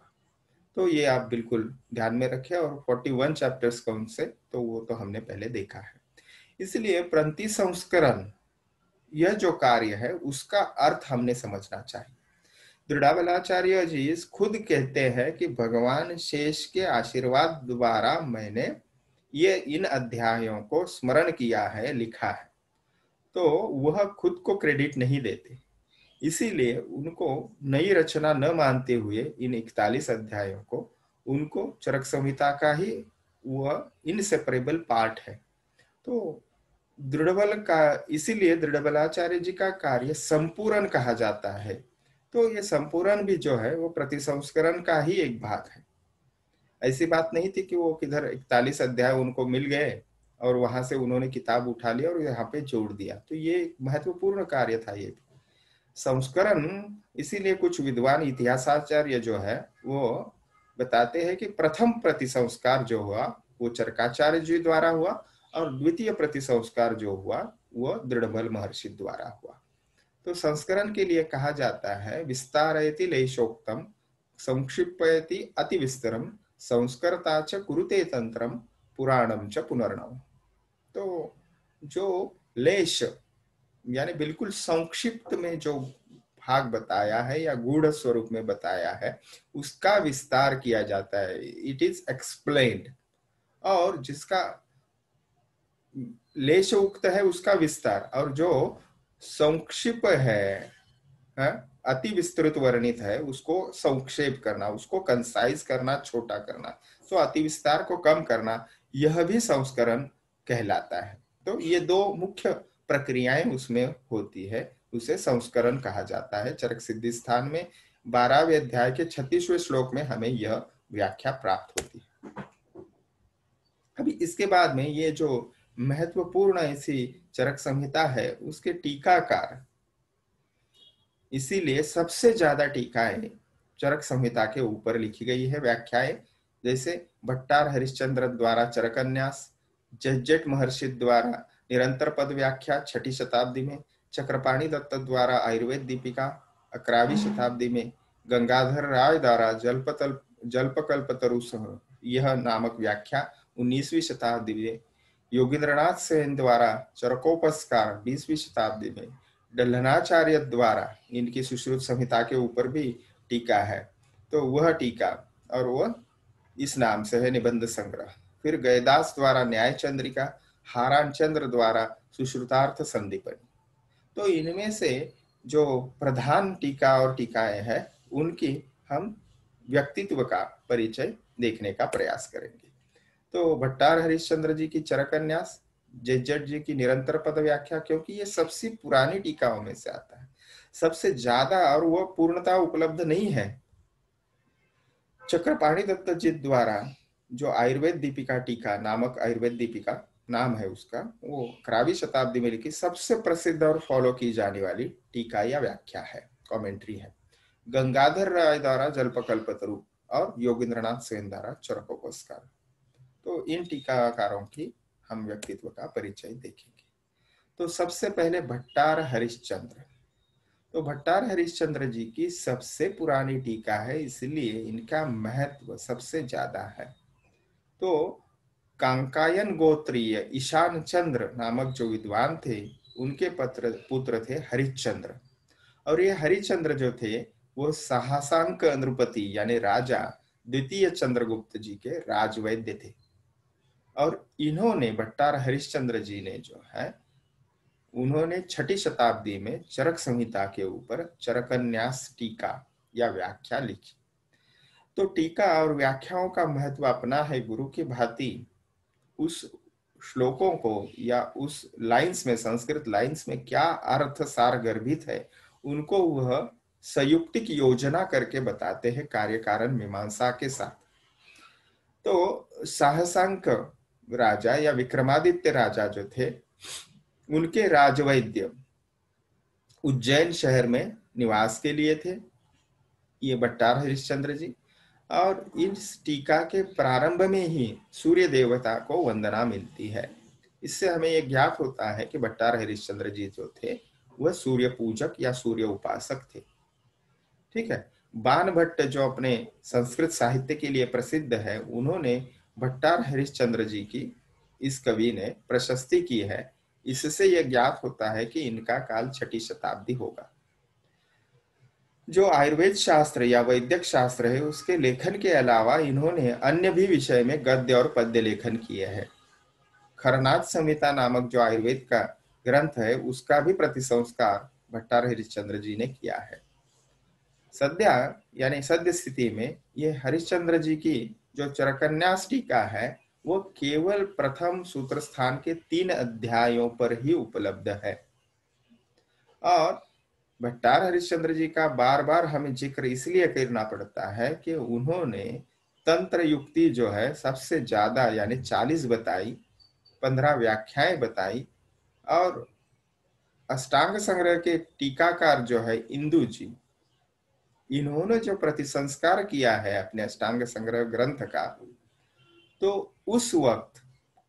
तो ये आप बिल्कुल ध्यान में रखें। और 41 चैप्टर्स कौन से, तो वो तो हमने पहले देखा है। इसलिए प्रति संस्करण यह जो कार्य है उसका अर्थ हमने समझना चाहिए। दृढ़बलाचार्य जी खुद कहते हैं कि भगवान शेष के आशीर्वाद द्वारा मैंने ये इन अध्यायों को स्मरण किया है, लिखा है। तो वह खुद को क्रेडिट नहीं देते, इसीलिए उनको नई रचना न मानते हुए इन 41 अध्यायों को उनको चरक संहिता का ही वह इनसेपरेबल पार्ट है। तो दृढ़बल का, इसीलिए दृढ़बलाचार्य जी का कार्य संपूर्ण कहा जाता है। तो ये संपूर्ण भी जो है वो प्रतिसंस्करण का ही एक भाग है। ऐसी बात नहीं थी कि वो किधर 41 अध्याय उनको मिल गए और वहां से उन्होंने किताब उठा लिया और यहाँ पे जोड़ दिया। तो ये महत्वपूर्ण कार्य था ये संस्करण। इसीलिए कुछ विद्वान इतिहासाचार्य जो है वो बताते हैं कि प्रथम प्रतिसंस्कार जो हुआ वो चरकाचार्य जी द्वारा हुआ, और द्वितीय प्रतिसंस्कार जो हुआ वो दृढ़बल महर्षि द्वारा हुआ। तो संस्करण के लिए कहा जाता है विस्तारयति लेशोक्तम संक्षिप्यति अति विस्तरम संस्कर्ता च कुरुते तंत्रम पुराणम च पुनर्नव। तो जो लेश यानी बिल्कुल संक्षिप्त में जो भाग बताया है या गूढ़ स्वरूप में बताया है, उसका विस्तार किया जाता है, इट इज एक्सप्लेन्ड। और जिसका लेश उक्त है उसका विस्तार, और जो संक्षिप्त है, अति विस्तृत वर्णित है, उसको संक्षेप करना, उसको कंसाइज करना, छोटा करना, तो अति विस्तार को कम करना, यह भी संस्करण कहलाता है। तो ये दो मुख्य प्रक्रियाएं उसमें होती है, उसे संस्करण कहा जाता है। चरक सिद्धि स्थान में 12वें अध्याय के 36वें श्लोक में हमें यह व्याख्या प्राप्त होती है। अभी इसके बाद में ये जो महत्वपूर्ण ऐसी चरक संहिता है, उसके टीकाकार, इसीलिए सबसे ज्यादा टीकाएं चरक संहिता के ऊपर लिखी गई है, व्याख्याएं। जैसे भट्टार हरिश्चंद्र द्वारा चरकन्यास, जज्जेट महर्षि द्वारा निरंतर पद व्याख्या 6ठी शताब्दी में, चक्रपाणी दत्त द्वारा आयुर्वेद दीपिका 11वीं शताब्दी में, गंगाधर राय द्वारा जल्पकल्पतरु यह नामक व्याख्या 19वीं शताब्दी में, योगींद्रनाथ सेन द्वारा चरकोपस्कार 20वीं शताब्दी में, डल्हनाचार्य द्वारा इनकी सुश्रुत संहिता के ऊपर भी टीका है, तो वह टीका, और वह इस नाम से है निबंध संग्रह। फिर गयदास द्वारा न्याय चंद्रिका, हारान चंद्र द्वारा सुश्रुतार्थ संदीपनी। तो इनमें से जो प्रधान टीका और टीकाएं हैं, उनकी हम व्यक्तित्व का परिचय देखने का प्रयास करेंगे। तो भट्टार हरिश्चंद्र जी की चरकन्यास, जज्जट जी की निरंतर पद व्याख्या, क्योंकि ये सबसे पुरानी टीकाओं में से आता है, सबसे ज्यादा, और वह पूर्णता उपलब्ध नहीं है। चक्रपाणी दत्त जी द्वारा जो आयुर्वेद दीपिका टीका नामक, आयुर्वेद दीपिका नाम है उसका, वो 11वीं शताब्दी में लिखी सबसे प्रसिद्ध और फॉलो की जाने वाली टीका या व्याख्या है, कमेंट्री है। गंगाधर राय द्वारा जल्पकल्पतरु और योगींद्रनाथ सेन द्वारा चरकोपस्कार। तो इन टीकाकारों की हम व्यक्तित्व का परिचय देखेंगे। तो सबसे पहले भट्टार हरिश्चंद्र। तो भट्टार हरिश्चंद्र जी की सबसे पुरानी टीका है, इसलिए इनका महत्व सबसे ज्यादा है। तो कांकायन गोत्रीय ईशान चंद्र नामक जो विद्वान थे, उनके पुत्र थे हरिश्चंद्र, और ये हरिश्चंद्र जो थे वो साहसांक नृपति यानी राजा द्वितीय चंद्रगुप्त जी के राजवैद्य थे। और इन्होंने, भट्टार हरिश्चंद्र जी ने जो है, उन्होंने 6ठी शताब्दी में चरक संहिता के ऊपर चरकन्यास टीका या व्याख्या लिखी। तो टीका और व्याख्याओं का महत्व अपना है। गुरु की भांति उस श्लोकों को या उस लाइंस में, संस्कृत लाइंस में क्या अर्थ सार गर्भित है, उनको वह संयुक्तिक योजना करके बताते हैं, कार्य कारण मीमांसा के साथ। तो साहसांक राजा या विक्रमादित्य राजा जो थे, उनके राजवैद्य उज्जैन शहर में निवास के लिए थे ये भट्टार हरिश्चंद्र जी। और इस टीका के प्रारंभ में ही सूर्य देवता को वंदना मिलती है। इससे हमें यह ज्ञात होता है कि भट्टार हरिश्चंद्र जी जो थे वह सूर्य पूजक या सूर्य उपासक थे। ठीक है। बाण भट्ट जो अपने संस्कृत साहित्य के लिए प्रसिद्ध है, उन्होंने भट्टार हरिश्चंद्र जी की, इस कवि ने प्रशस्ति की है। इससे यह ज्ञात होता है कि इनका काल 6ठी शताब्दी होगा। जो आयुर्वेद शास्त्र या वैद्यक शास्त्र है, उसके लेखन के अलावा इन्होंने अन्य भी विषय में गद्य और पद्य लेखन किए हैं। खरनाथ संहिता नामक जो आयुर्वेद का ग्रंथ है, उसका भी प्रतिसंस्कार भट्टार हरिश्चंद्र जी ने किया है। सद्या यानी सद्य स्थिति में ये हरिश्चंद्र जी की जो चरकन्यास टीका है, वो केवल प्रथम सूत्र स्थान के 3 अध्यायों पर ही उपलब्ध है। और भट्टार हरिश्चंद्र जी का बार बार हमें जिक्र इसलिए करना पड़ता है कि उन्होंने तंत्र युक्ति जो है सबसे ज्यादा यानी 40 बताई, 15 व्याख्याएं बताई, और अष्टांग संग्रह के टीकाकार जो है इंदु जी, इन्होंने जो प्रतिसंस्कार किया है अपने अष्टांग संग्रह ग्रंथ का, तो उस वक्त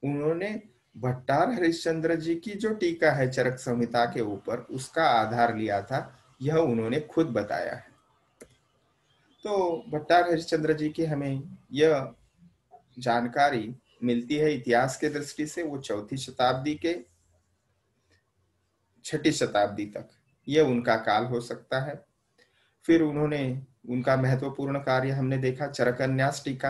उन्होंने भट्टार हरिश्चंद्र जी की जो टीका है चरक संहिता के ऊपर, उसका आधार लिया था, यह उन्होंने खुद बताया है। तो भट्टार हरिश्चंद्र जी की हमें यह जानकारी मिलती है इतिहास के दृष्टि से। वो 4थी शताब्दी के 6ठी शताब्दी तक, ये उनका काल हो सकता है। फिर उन्होंने उनका महत्वपूर्ण कार्य हमने देखा चरकन्यास टीका,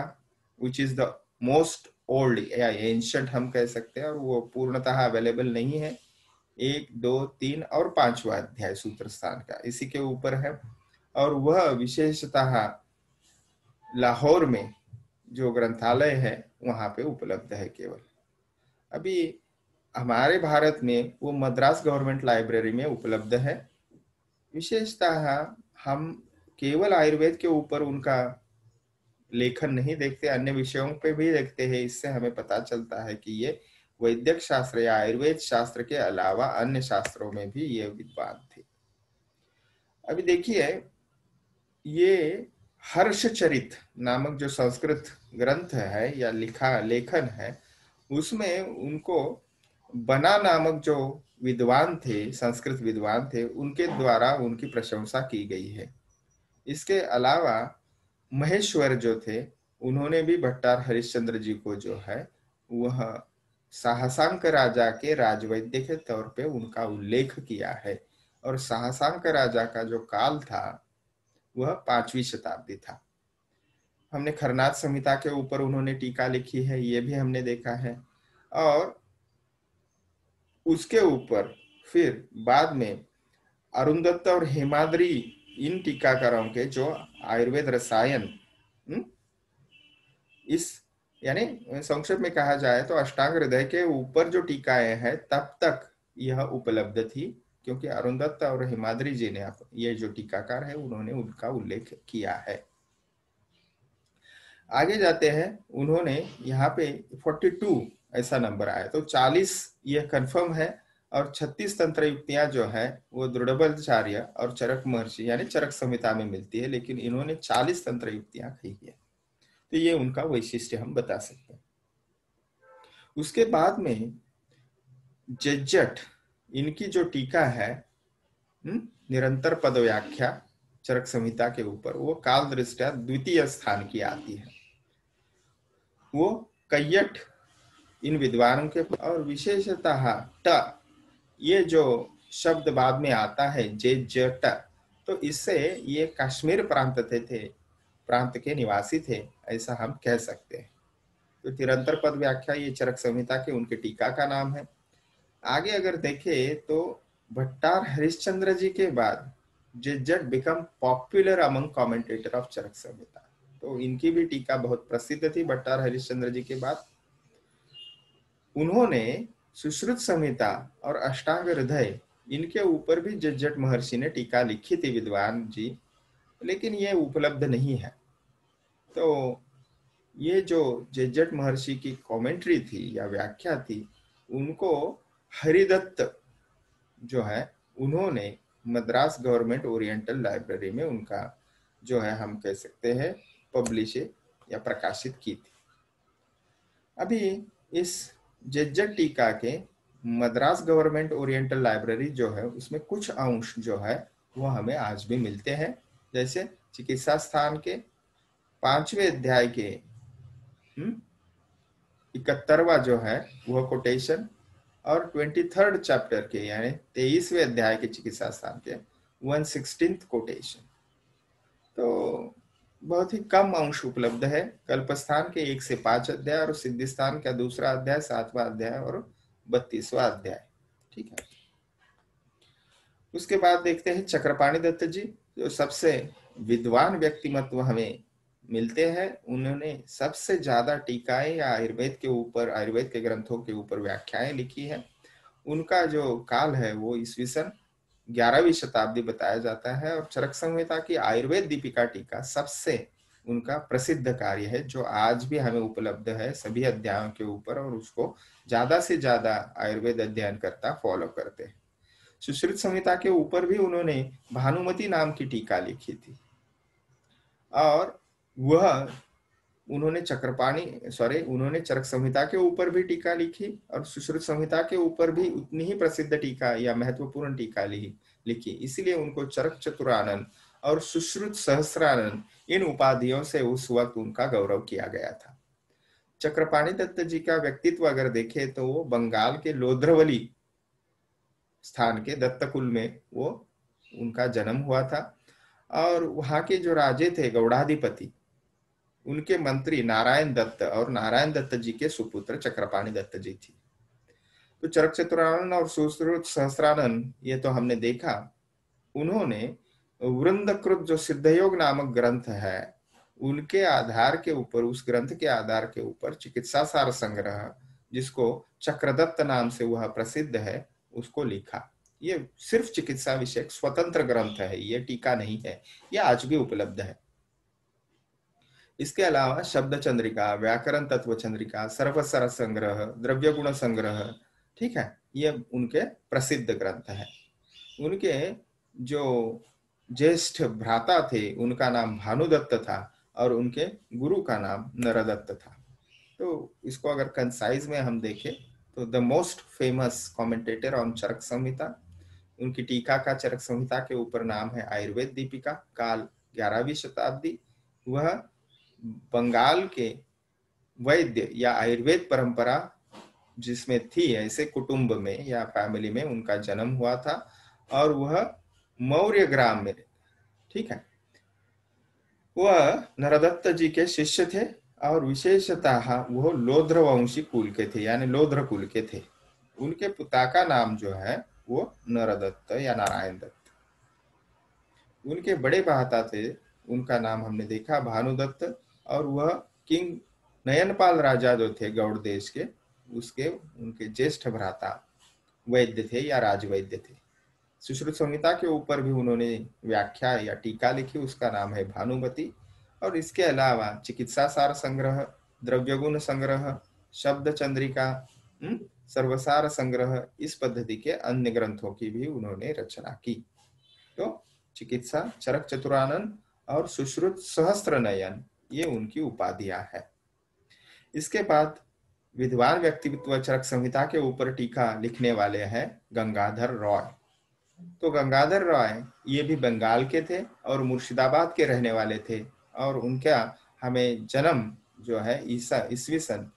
which is the most old या एंशंट हम कह सकते हैं, और वो पूर्णतः अवेलेबल नहीं है। 1, 2, 3 और 5वां अध्याय सूत्र स्थान का इसी के ऊपर है, और वह विशेषतः लाहौर में जो ग्रंथालय है वहां पे उपलब्ध है केवल। अभी हमारे भारत में वो मद्रास गवर्नमेंट लाइब्रेरी में उपलब्ध है। विशेषतः हम केवल आयुर्वेद के ऊपर उनका लेखन नहीं देखते, अन्य विषयों पे भी देखते हैं। इससे हमें पता चलता है कि ये वैद्यक शास्त्र या आयुर्वेद शास्त्र के अलावा अन्य शास्त्रों में भी ये विद्वान थे। अभी देखिए, ये हर्षचरित नामक जो संस्कृत ग्रंथ है या लिखा लेखन है, उसमें उनको बना नामक जो विद्वान थे, संस्कृत विद्वान थे, उनके द्वारा उनकी प्रशंसा की गई है। इसके अलावा महेश्वर जो थे, उन्होंने भी भट्टार हरिश्चंद्र जी को जो है वह साहसांक राजा के राजवैद्य के तौर पे उनका उल्लेख किया है। और साहसांक राजा का जो काल था वह 5वीं शताब्दी था। हमने खरनाथ संहिता के ऊपर उन्होंने टीका लिखी है, ये भी हमने देखा है। और उसके ऊपर फिर बाद में अरुंधत्त और हेमाद्री, इन टीकाकारों के जो आयुर्वेद रसायन, इस यानी संक्षेप में कहा जाए तो अष्टांग हृदय के ऊपर जो टीकाएं हैं तब तक यह उपलब्ध थी, क्योंकि अरुंधत्त और हिमाद्री जी ने ये जो टीकाकार है उन्होंने उनका उल्लेख किया है। आगे जाते हैं, उन्होंने यहाँ पे 42 ऐसा नंबर आया, तो 40 ये कंफर्म है। और 36 तंत्र युक्तियां जो है वो दृढ़बलचार्य और चरक महर्षि यानी चरक संहिता में मिलती है, लेकिन इन्होंने 40 तंत्र युक्तियां कही है। तो ये उनका वैशिष्ट्य हम बता सकते हैं। उसके बाद में जज्जट, इनकी जो टीका है निरंतर पद व्याख्या चरक संहिता के ऊपर, वो काल दृष्टया द्वितीय स्थान की आती है। वो कैयट इन विद्वानों के, और विशेषतः ट ये जो शब्द बाद में आता है जे जट, तो इससे ये कश्मीर प्रांत के निवासी थे, ऐसा हम कह सकते हैं। तो निरंतर पद व्याख्या ये चरक संहिता के उनके टीका का नाम है। आगे अगर देखें तो भट्टार हरिश्चंद्र जी के बाद Jejjata become popular among commentator of Charaka Samhita, तो इनकी भी टीका बहुत प्रसिद्ध थी भट्टार हरिश्चंद्र जी के बाद। उन्होंने सुश्रुत संहिता और अष्टांग हृदय, इनके ऊपर भी जज्जट महर्षि ने टीका लिखी थी विद्वान जी, लेकिन ये उपलब्ध नहीं है। तो ये जो जज्जट महर्षि की कमेंट्री थी या व्याख्या थी, उनको हरिदत्त जो है उन्होंने मद्रास गवर्नमेंट ओरिएंटल लाइब्रेरी में उनका जो है हम कह सकते हैं पब्लिश या प्रकाशित की थी। अभी इस जज्जट टीका के मद्रास गवर्नमेंट ओरिएंटल लाइब्रेरी जो है उसमें कुछ अंश जो है वो हमें आज भी मिलते हैं। जैसे चिकित्सा स्थान के 5वें अध्याय के 71वां जो है वह कोटेशन, और 23rd चैप्टर के यानी 23वें अध्याय के चिकित्सा स्थान के 116th कोटेशन। तो बहुत ही कम अंश उपलब्ध है। कल्पस्थान के 1 से 5 अध्याय, और सिद्धिस्थान का दूसरा अध्याय, 7वां अध्याय और 32वां अध्याय। ठीक है। उसके बाद देखते हैं चक्रपाणि दत्त जी, जो सबसे विद्वान व्यक्तिमत्व हमें मिलते हैं। उन्होंने सबसे ज्यादा टीकाएं या आयुर्वेद के ऊपर, आयुर्वेद के ग्रंथों के ऊपर व्याख्याएं लिखी है। उनका जो काल है वो ईस्वीसन 11वीं शताब्दी बताया जाता है, और चरक संहिता की आयुर्वेद दीपिका टीका सबसे उनका प्रसिद्ध कार्य है, जो आज भी हमें उपलब्ध है सभी अध्यायों के ऊपर, और उसको ज्यादा से ज्यादा आयुर्वेद अध्ययन करता फॉलो करते हैं। सुश्रुत संहिता के ऊपर भी उन्होंने भानुमति नाम की टीका लिखी थी, और वह उन्होंने उन्होंने चरक संहिता के ऊपर भी टीका लिखी, और सुश्रुत संहिता के ऊपर भी उतनी ही प्रसिद्ध टीका या महत्वपूर्ण टीका लिखी। इसलिए उनको चरक चतुरानन और सुश्रुत सहस्रानन, इन उपाधियों से उस वक्त उनका गौरव किया गया था। चक्रपाणि दत्त जी का व्यक्तित्व अगर देखें तो वो बंगाल के लोध्रवली स्थान के दत्तकुल में वो उनका जन्म हुआ था। और वहां के जो राजे थे गौड़ाधिपति, उनके मंत्री नारायण दत्त और नारायण दत्त जी के सुपुत्र चक्रपाणि दत्त जी थी। तो चरक चतुरानन और सुश्रुत सहस्त्रानन ये तो हमने देखा। उन्होंने वृंदकृत जो सिद्धयोग नामक ग्रंथ है, उनके आधार के ऊपर, उस ग्रंथ के आधार के ऊपर चिकित्सा सार संग्रह, जिसको चक्रदत्त नाम से वह प्रसिद्ध है, उसको लिखा। ये सिर्फ चिकित्सा विषयक स्वतंत्र ग्रंथ है, ये टीका नहीं है, ये आज भी उपलब्ध है। इसके अलावा शब्द चंद्रिका, व्याकरण तत्व चंद्रिका, सर्वसर संग्रह, द्रव्य गुण संग्रह, ठीक है, ये उनके प्रसिद्ध ग्रंथ है। उनके जो ज्येष्ठ भ्राता थे उनका नाम भानुदत्त था और उनके गुरु का नाम नरदत्त था। तो इसको अगर कंसाइज में हम देखें तो the most famous commentator on Charaka Samhita, उनकी टीका का चरक संहिता के ऊपर नाम है आयुर्वेद दीपिका, काल 11वीं शताब्दी। वह बंगाल के वैद्य या आयुर्वेद परंपरा जिसमें थी ऐसे कुटुंब में या फैमिली में उनका जन्म हुआ था, और वह मौर्य ग्राम में, ठीक है, वह नरदत्त जी के शिष्य थे और विशेषतः वो लोध्र वंशी कुल के थे, यानी लोध्र कुल के थे। उनके पिता का नाम जो है वो नरदत्त या नारायण दत्त। उनके बड़े भ्राता थे, उनका नाम हमने देखा भानुदत्त, और वह किंग नयनपाल राजा जो थे गौड़ देश के, उसके उनके ज्येष्ठ भ्राता वैद्य थे या राजवैद्य थे। सुश्रुत संहिता के ऊपर भी उन्होंने व्याख्या या टीका लिखी, उसका नाम है भानुमति। और इसके अलावा चिकित्सा सार संग्रह, द्रव्यगुण संग्रह, शब्द चंद्रिका, सर्वसार संग्रह, इस पद्धति के अन्य ग्रंथों की भी उन्होंने रचना की। तो चिकित्सा चरक चतुरानन और सुश्रुत सहस्त्र नयन ये उनकी उपाधियां है। इसके बाद विद्वान व्यक्तित्व चरक संहिता के ऊपर टीका लिखने वाले हैं गंगाधर रॉय। तो गंगाधर रॉय ये भी बंगाल के थे और मुर्शिदाबाद के रहने वाले थे, और उनका हमें जन्म जो है ईस्वी सन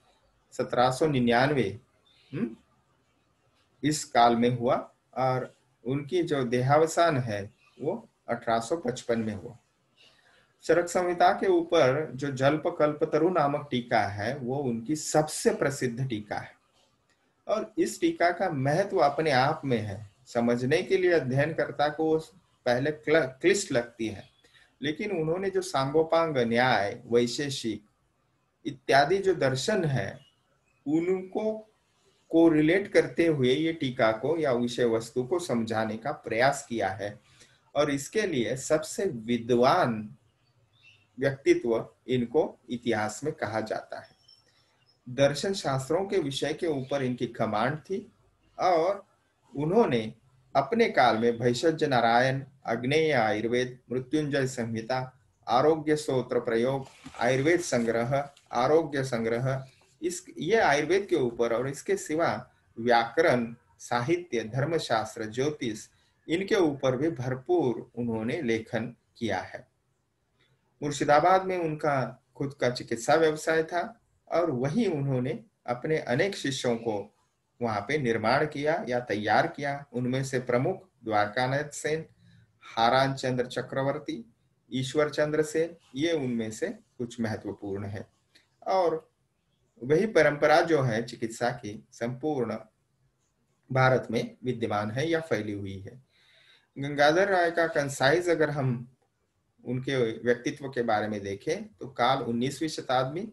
1799 इस काल में हुआ, और उनकी जो देहावसान है वो 1855 में हुआ। चरक संहिता के ऊपर जो जल्प कल्पतरु नामक टीका है वो उनकी सबसे प्रसिद्ध टीका है, और इस टीका का महत्व अपने आप में है। समझने के लिए अध्ययनकर्ता को पहले क्लिष्ट लगती है, लेकिन उन्होंने जो सांगोपांग, न्याय, वैशेषिक इत्यादि जो दर्शन है उनको को रिलेट करते हुए ये टीका को या विषय वस्तु को समझाने का प्रयास किया है, और इसके लिए सबसे विद्वान व्यक्तित्व इनको इतिहास में कहा जाता है। दर्शन शास्त्रों के विषय के ऊपर इनकी कमांड थी, और उन्होंने अपने काल में भैषज नारायण, अग्नेय आयुर्वेद, मृत्युंजय संहिता, आरोग्य स्तोत्र प्रयोग, आयुर्वेद संग्रह, आरोग्य संग्रह, इस ये आयुर्वेद के ऊपर, और इसके सिवा व्याकरण, साहित्य, धर्मशास्त्र, ज्योतिष, इनके ऊपर भी भरपूर उन्होंने लेखन किया है। मुर्शिदाबाद में उनका खुद का चिकित्सा व्यवसाय था, और वहीं उन्होंने अपने अनेक शिष्यों को वहां पे निर्माण किया या तैयार किया। उनमें से प्रमुख द्वारकानाथ सेन, हारान चंद्र चक्रवर्ती, ईश्वर चंद्र सेन, ये उनमें से कुछ महत्वपूर्ण है। और वही परंपरा जो है चिकित्सा की संपूर्ण भारत में विद्यमान है या फैली हुई है। गंगाधर राय का कंसाइज अगर हम उनके व्यक्तित्व के बारे में देखें तो काल 19वीं शताब्दी,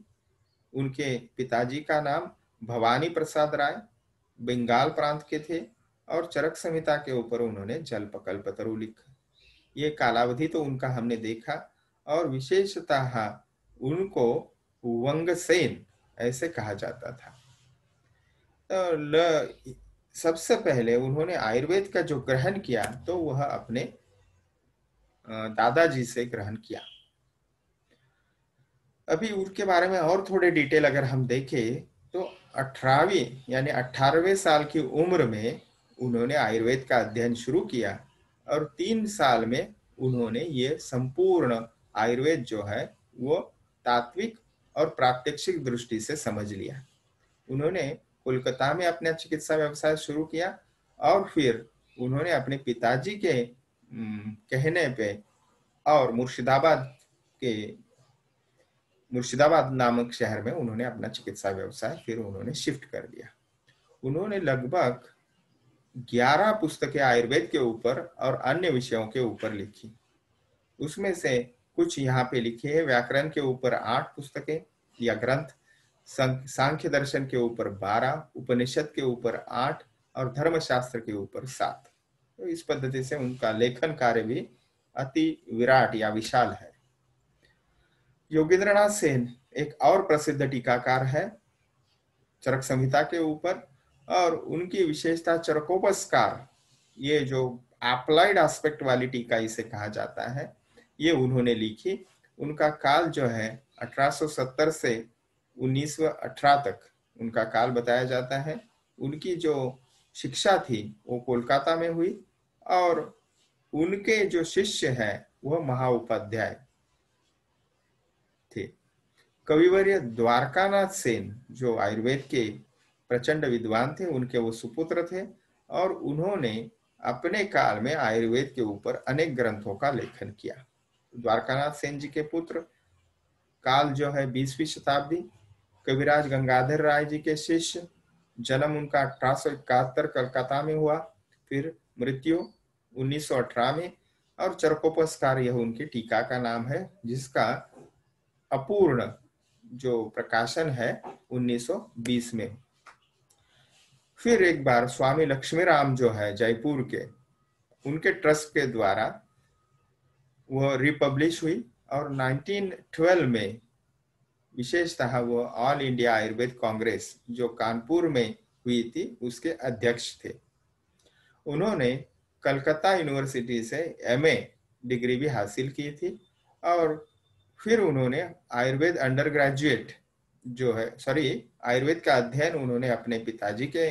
उनके पिताजी का नाम भवानी प्रसाद राय बंगाल प्रांत के थे, और चरक संहिता के ऊपर उन्होंने जल्पकल्पतरु लिखा। ये कालावधि तो उनका हमने देखा, और विशेषतः उनको वंगसेन ऐसे कहा जाता था। तो सबसे पहले उन्होंने आयुर्वेद का जो ग्रहण किया तो वह अपने दादाजी से ग्रहण किया। अभी उनके बारे में और थोड़े डिटेल अगर हम देखें तो 18वीं यानी 18वें साल की उम्र में उन्होंने आयुर्वेद का अध्ययन शुरू किया, और 3 साल में उन्होंने ये संपूर्ण आयुर्वेद जो है वो तात्विक और प्रात्यक्षिक दृष्टि से समझ लिया। उन्होंने कोलकाता में अपना चिकित्सा व्यवसाय शुरू किया, और फिर उन्होंने अपने पिताजी के कहने पे और मुर्शिदाबाद नामक शहर में उन्होंने अपना चिकित्सा व्यवसाय फिर उन्होंने शिफ्ट कर दिया। उन्होंने लगभग 11 पुस्तकें आयुर्वेद के ऊपर और अन्य विषयों के ऊपर लिखी। उसमें से कुछ यहाँ पे लिखी है। व्याकरण के ऊपर 8 पुस्तकें या ग्रंथ, सांख्य दर्शन के ऊपर 12, उपनिषद के ऊपर 8 और धर्मशास्त्र के ऊपर 7। तो इस पद्धति से उनका लेखन कार्य भी अति विराट या विशाल है। योगेंद्रनाथ सेन एक और प्रसिद्ध टीकाकार है चरक संहिता के ऊपर, और उनकी विशेषता चरकोपस्कार, ये जो अप्लाइड एस्पेक्ट वाली टीका इसे कहा जाता है, ये उन्होंने लिखी। उनका काल जो है 1870 से 1918 तक उनका काल बताया जाता है। उनकी जो शिक्षा थी वो कोलकाता में हुई, और उनके जो शिष्य हैं वह महाउपाध्याय थे। कविवर्य द्वारकानाथ सेन जो आयुर्वेद के प्रचंड विद्वान थे, उनके वो सुपुत्र थे, और उन्होंने अपने काल में आयुर्वेद के ऊपर अनेक ग्रंथों का लेखन किया। द्वारकानाथ सेन जी के पुत्र, काल जो है 20वीं शताब्दी, कविराज गंगाधर राय जी के शिष्य, जन्म उनका 1871 कलकत्ता में हुआ, फिर मृत्यु 1918 में, और चरकोपस्कार यह उनकी टीका का नाम है, जिसका अपूर्ण जो प्रकाशन है 1920 में। फिर एक बार स्वामी लक्ष्मीराम जो है जयपुर के, उनके ट्रस्ट के द्वारा वह रिपब्लिश हुई, और 1912 में विशेषतः वो ऑल इंडिया आयुर्वेद कांग्रेस जो कानपुर में हुई थी उसके अध्यक्ष थे। उन्होंने कलकत्ता यूनिवर्सिटी से एमए डिग्री भी हासिल की थी, और फिर उन्होंने आयुर्वेद अंडर ग्रेजुएट जो है आयुर्वेद का अध्ययन उन्होंने अपने पिताजी के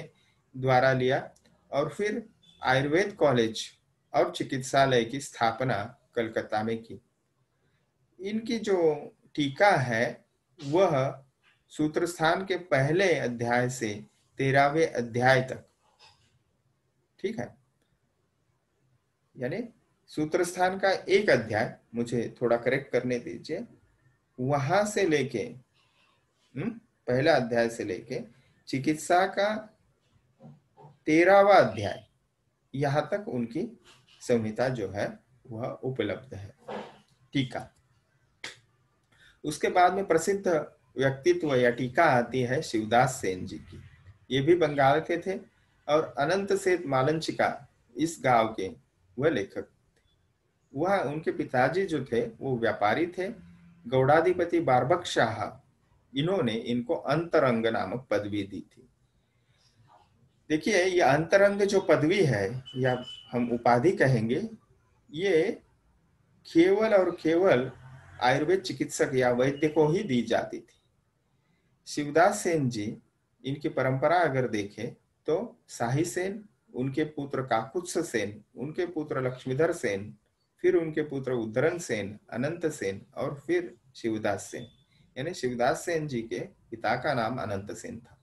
द्वारा लिया, और फिर आयुर्वेद कॉलेज और चिकित्सालय की स्थापना कलकत्ता में की। इनकी जो टीका है वह सूत्रस्थान के पहले अध्याय से 13वें अध्याय तक, ठीक है, यानी सूत्रस्थान का एक अध्याय, मुझे थोड़ा करेक्ट करने दीजिए, वहां से लेके पहला अध्याय से लेके चिकित्सा का 13वां अध्याय यहां तक उनकी संहिता जो है वह उपलब्ध है, टीका। उसके बाद में प्रसिद्ध व्यक्तित्व या टीका आती है शिवदास सेन जी की। ये भी बंगाल के थे, और अनंत सेठ मालंचिका इस गांव के वह लेखक। वह उनके पिताजी जो थे वो व्यापारी थे, गौड़ाधिपति बारबक शाह, इन्होंने इनको अंतरंग नामक पदवी दी थी। देखिए, ये अंतरंग जो पदवी है या हम उपाधि कहेंगे, ये केवल और केवल आयुर्वेद चिकित्सक या वैद्य को ही दी जाती थी। शिवदास सेन जी, इनकी परंपरा अगर देखें तो शाही सेन, उनके पुत्र काकुत्स सेन, उनके पुत्र लक्ष्मीधर सेन, फिर उनके पुत्र उद्धरण सेन, अनंत सेन, और फिर शिवदास सेन, यानी शिवदास सेन जी के पिता का नाम अनंत सेन था।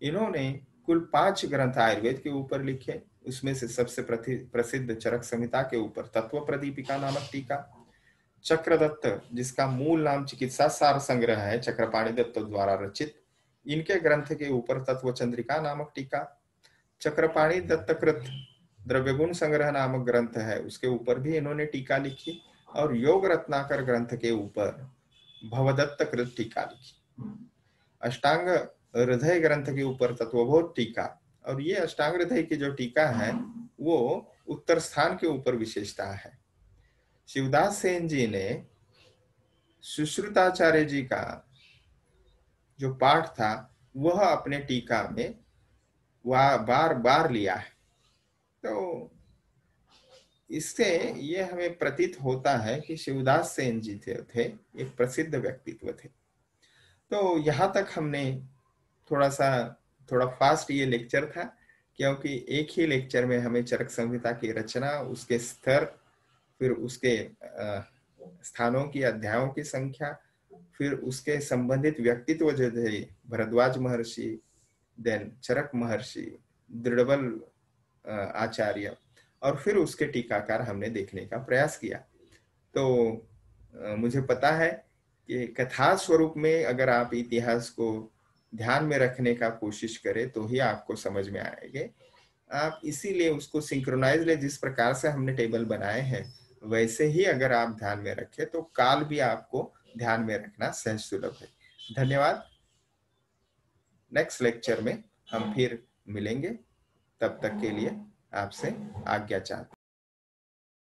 इन्होंने कुल 5 ग्रंथ आयुर्वेद के ऊपर लिखे। उसमें से सबसे प्रसिद्ध चरक संहिता के ऊपर तत्व प्रदीपिका नामक टीका, चक्रदत्त जिसका मूल नाम चिकित्सा सार संग्रह है, चक्रपाणी दत्त द्वारा रचित, इनके ग्रंथ के ऊपर तत्व चंद्रिका नामक टीका, चक्रपाणी दत्तकृत द्रव्यगुण संग्रह नामक ग्रंथ है, उसके ऊपर भी इन्होंने टीका लिखी, और योग रत्नाकर ग्रंथ के ऊपर भवदत्त कृत टीका लिखी। अष्टांग हृदय ग्रंथ के ऊपर तत्वबोध टीका, और ये अष्टांग हृदय की जो टीका है वो उत्तर स्थान के ऊपर विशेषता है। शिवदास सेन जी ने सुश्रुताचार्य जी का जो पाठ था वह अपने टीका में बार बार लिया है। तो इससे ये हमें प्रतीत होता है कि शिवदास सेन जी थे एक प्रसिद्ध व्यक्तित्व थे। तो यहाँ तक हमने थोड़ा फास्ट ये लेक्चर था, क्योंकि एक ही लेक्चर में हमें चरक संहिता की रचना, उसके स्तर, फिर उसके स्थानों की, अध्यायों की संख्या, फिर उसके संबंधित व्यक्तित्व जो थे, भरद्वाज महर्षि, देन चरक महर्षि, दृढ़बल आचार्य, और फिर उसके टीकाकार हमने देखने का प्रयास किया। तो मुझे पता है कि कथा स्वरूप में अगर आप इतिहास को ध्यान में रखने का कोशिश करें तो ही आपको समझ में आएंगे। आप इसीलिए उसको सिंक्रोनाइज ले, जिस प्रकार से हमने टेबल बनाए हैं वैसे ही अगर आप ध्यान में रखें तो काल भी आपको ध्यान में रखना सहज सुलभ है। धन्यवाद। नेक्स्ट लेक्चर में हम फिर मिलेंगे, तब तक के लिए आपसे आज्ञा चाहते हैं।